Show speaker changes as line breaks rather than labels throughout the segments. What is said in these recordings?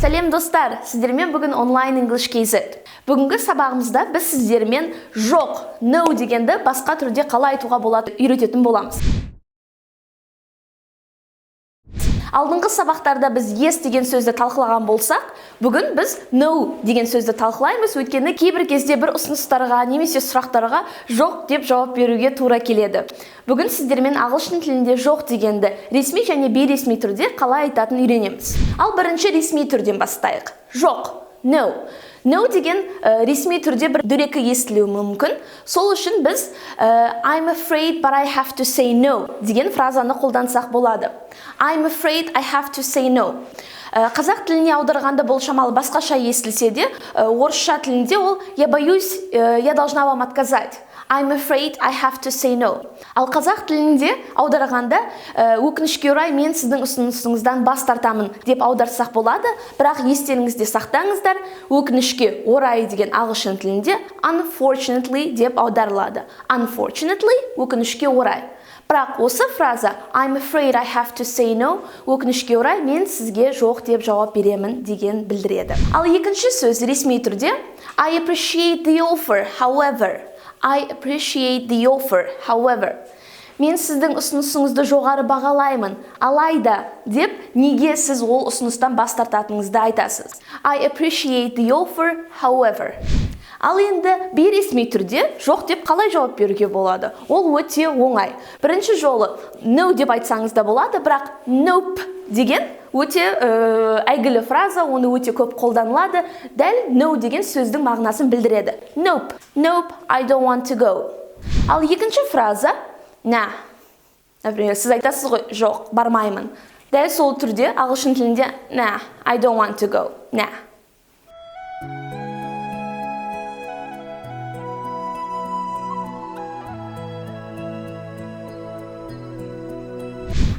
Сәлем достар, сіздермен бүгін онлайн English KZ. Бүгінгі сабағымызда біз сіздермен жоқ, no дегенді басқа түрде қалай айтуға болады үйрететін боламыз. Алдыңғы сабақтарда біз yes деген сөзді талқылаған болсақ, бүгін біз no деген сөзді талқылаймыз, өйткені кейбір кезде бір ұсыныстарға немесе сұрақтарға жоқ деп жауап беруге тура келеді. Бүгін сіздермен ағылшын тілінде жоқ дегенді ресми және бейресми түрде қалай айтатын үйренеміз. Ал бірінші ресми түрден бастайық. Жоқ, no. No деген ресми түрде бір дөрекі естілуі мүмкін. Сол үшін біз I'm afraid but I have to say no деген фразаны қолдансақ болады. I'm afraid I have to say no. Қазақ тіліне аударғанда бұл шамалы басқаша естілсе де, орысша тілінде ол я боюсь, я должна вам отказать. I'm afraid I have to say no. Ал қазақ тілінде аударғанда өкінішке орай мен сіздің ұсынысыңыздан бас тартамын деп аударсақ болады, бірақ естеріңізде сақтаңыздар, өкінішке орай деген ағылшын тілінде unfortunately деп аударылады. Unfortunately өкінішке орай. Бірақ осы фраза I'm afraid I have to say no өкінішке орай мен сізге жоқ деп жауап беремін деген білдіреді. Ал екінші сөз ресми түрде I appreciate the offer, however. I appreciate the offer, however. Мен сіздің ұсынысыңызды жоғары бағалаймын, алайда деп неге сіз ол ұсыныстан бас тартатыныңызды айтасыз. I appreciate the offer, however. Ал енді бейресми түрде жоқ деп қалай жауап беруге болады? Ол өте оңай. Бірінші жолы no деп айтсаңыз да болады, бірақ nope деген өте әйгілі фраза, оны өте көп қолданылады. Дәл no деген сөздің мағынасын білдіреді. Nope, nope, I don't want to go. Ал екінші фраза nah. Например, сіз айтасыз ғой, жоқ, бармаймын. Дәл сол түрде ағылшын тілінде nah, I don't want to go. Nah.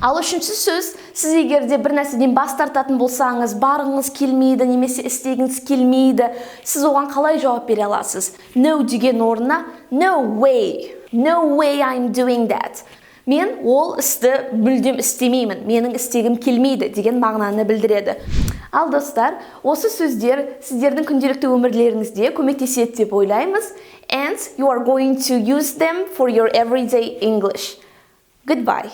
Ал үшінші сөз, сіз егерде бір нәрседен бас тартатын болсаңыз, барғыңыз келмейді, немесе істегіңіз келмейді, сіз оған қалай жауап бере аласыз? No деген орнына no way. No way I'm doing that. Мен ол істі мүлдем істемеймін, менің істегім келмейді деген мағынаны білдіреді. Ал достар, осы сөздер сіздердің күнделікті өмірлеріңізде көмектеседі деп ойлаймыз, and you are going to use them for your everyday English. Goodbye.